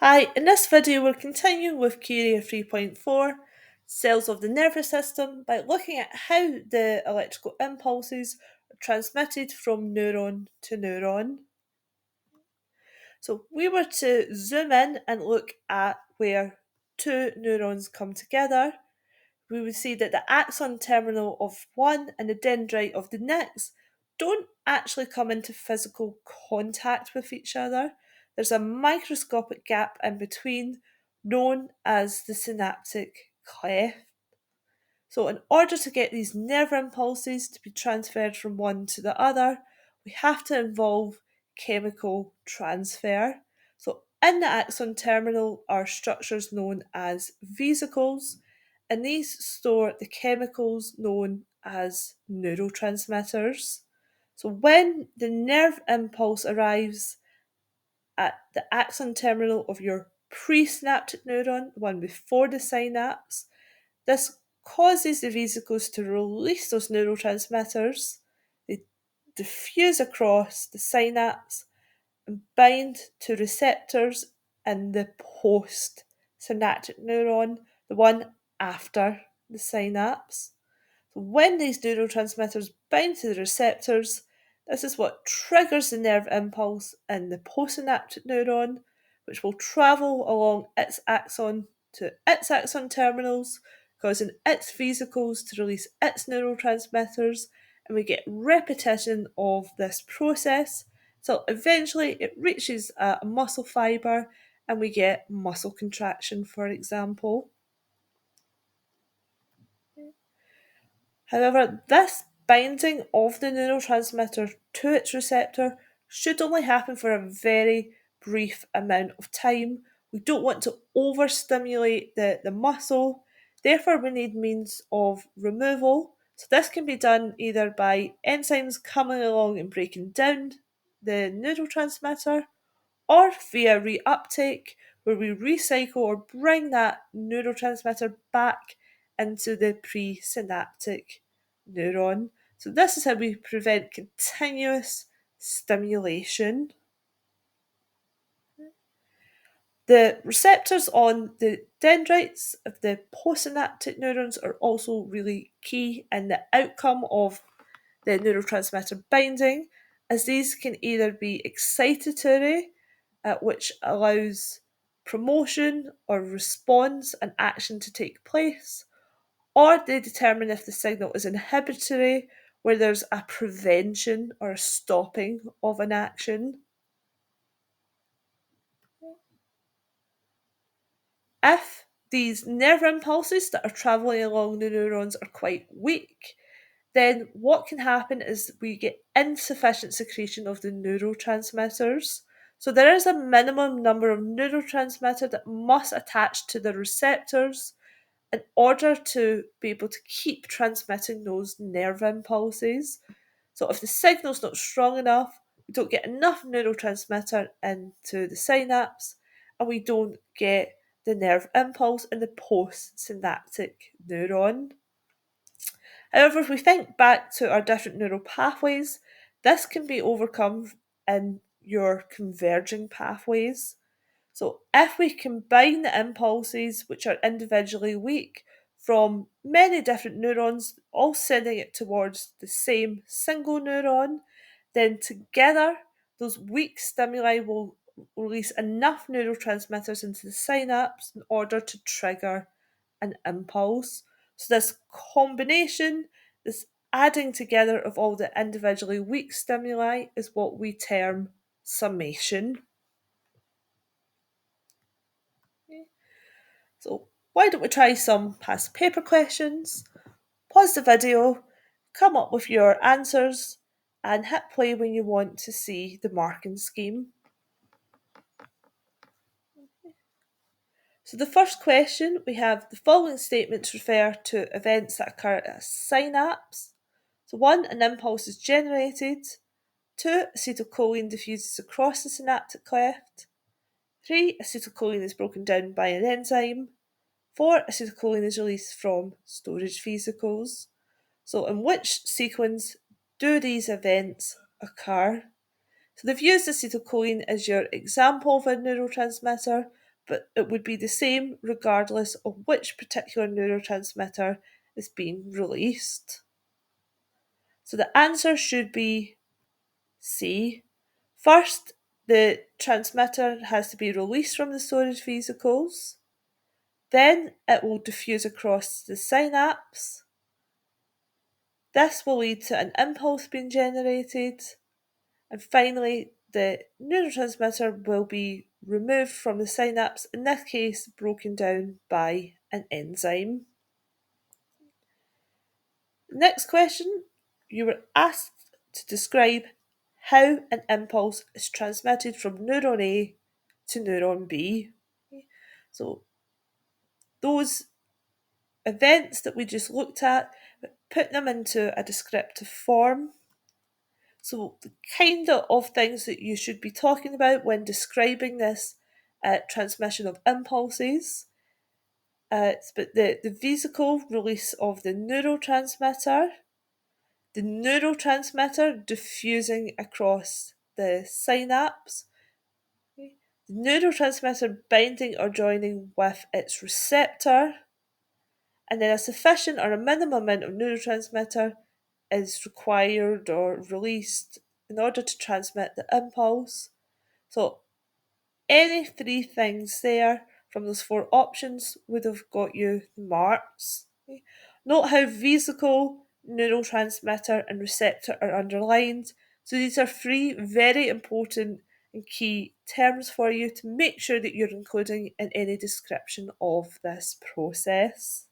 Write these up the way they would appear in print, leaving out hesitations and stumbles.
Hi, in this video we're continuing with key area 3.4, cells of the nervous system, by looking at how the electrical impulses are transmitted from neuron to neuron. So we were to zoom in and look at where two neurons come together. We would see that the axon terminal of one and the dendrite of the next don't actually come into physical contact with each other. There's a microscopic gap in between, known as the synaptic cleft. So, in order to get these nerve impulses to be transferred from one to the other, we have to involve chemical transfer. So, in the axon terminal are structures known as vesicles, and these store the chemicals known as neurotransmitters. So, when the nerve impulse arrives at the axon terminal of your presynaptic neuron, the one before the synapse, this causes the vesicles to release those neurotransmitters. They diffuse across the synapse and bind to receptors in the post-synaptic neuron, the one after the synapse. So when these neurotransmitters bind to the receptors, this is what triggers the nerve impulse in the postsynaptic neuron, which will travel along its axon to its axon terminals, causing its vesicles to release its neurotransmitters, and we get repetition of this process till eventually it reaches a muscle fibre and we get muscle contraction, for example. However, this binding of the neurotransmitter to its receptor should only happen for a very brief amount of time. We don't want to overstimulate the muscle, therefore, we need means of removal. So, this can be done either by enzymes coming along and breaking down the neurotransmitter, or via reuptake, where we recycle or bring that neurotransmitter back into the presynaptic neuron. So, this is how we prevent continuous stimulation. The receptors on the dendrites of the postsynaptic neurons are also really key in the outcome of the neurotransmitter binding, as these can either be excitatory, which allows promotion or response and action to take place, or they determine if the signal is inhibitory, where there's a prevention or a stopping of an action. If these nerve impulses that are travelling along the neurons are quite weak, then what can happen is we get insufficient secretion of the neurotransmitters. So there is a minimum number of neurotransmitter that must attach to the receptors in order to be able to keep transmitting those nerve impulses. So if the signal's not strong enough, we don't get enough neurotransmitter into the synapse, and we don't get the nerve impulse in the postsynaptic neuron. However, if we think back to our different neural pathways, this can be overcome in your converging pathways. So, if we combine the impulses, which are individually weak, from many different neurons, all sending it towards the same single neuron, then together those weak stimuli will release enough neurotransmitters into the synapse in order to trigger an impulse. So, this combination, this adding together of all the individually weak stimuli, is what we term summation. So why don't we try some past paper questions? Pause the video, come up with your answers, and hit play when you want to see the marking scheme. So the first question, we have the following statements refer to events that occur at a synapse. So 1, an impulse is generated. 2, acetylcholine diffuses across the synaptic cleft. 3, acetylcholine is broken down by an enzyme. 4, acetylcholine is released from storage vesicles. So, in which sequence do these events occur? So, they've used acetylcholine as your example of a neurotransmitter, but it would be the same regardless of which particular neurotransmitter is being released. So the answer should be C. First, the transmitter has to be released from the storage vesicles. Then it will diffuse across the synapse. This will lead to an impulse being generated. And finally, the neurotransmitter will be removed from the synapse, in this case broken down by an enzyme. Next question, you were asked to describe how an impulse is transmitted from neuron A to neuron B. So those events that we just looked at, put them into a descriptive form. So the kind of things that you should be talking about when describing this transmission of impulses. But the vesicle release of the neurotransmitter diffusing across the synapse, the neurotransmitter binding or joining with its receptor, and then a sufficient or a minimum amount of neurotransmitter is required or released in order to transmit the impulse. So any three things there from those four options would have got you marks. Okay. Note how vesicle, neurotransmitter and receptor are underlined. So these are three very important and key terms for you to make sure that you're including in any description of this process.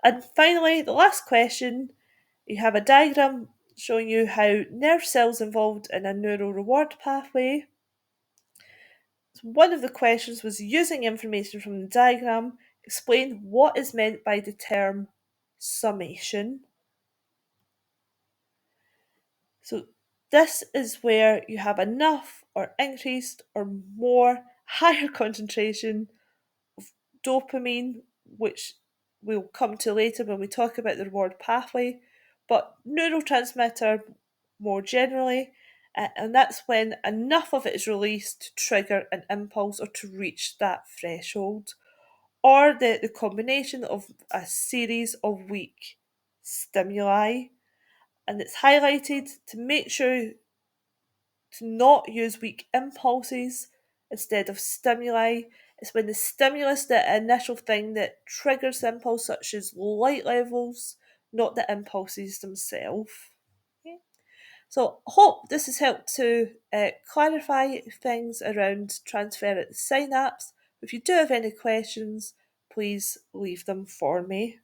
And finally, the last question, you have a diagram showing you how nerve cells involved in a neural reward pathway. So one of the questions was, using information from the diagram, explain what is meant by the term summation. So this is where you have enough or increased or more higher concentration of dopamine, which we'll come to later when we talk about the reward pathway, but neurotransmitter more generally, and that's when enough of it is released to trigger an impulse or to reach that threshold, or the combination of a series of weak stimuli. And it's highlighted to make sure to not use weak impulses instead of stimuli. It's when the stimulus, the initial thing that triggers the impulse, such as light levels, not the impulses themselves. Okay. So I hope this has helped to clarify things around transfer at the synapse. If you do have any questions, please leave them for me.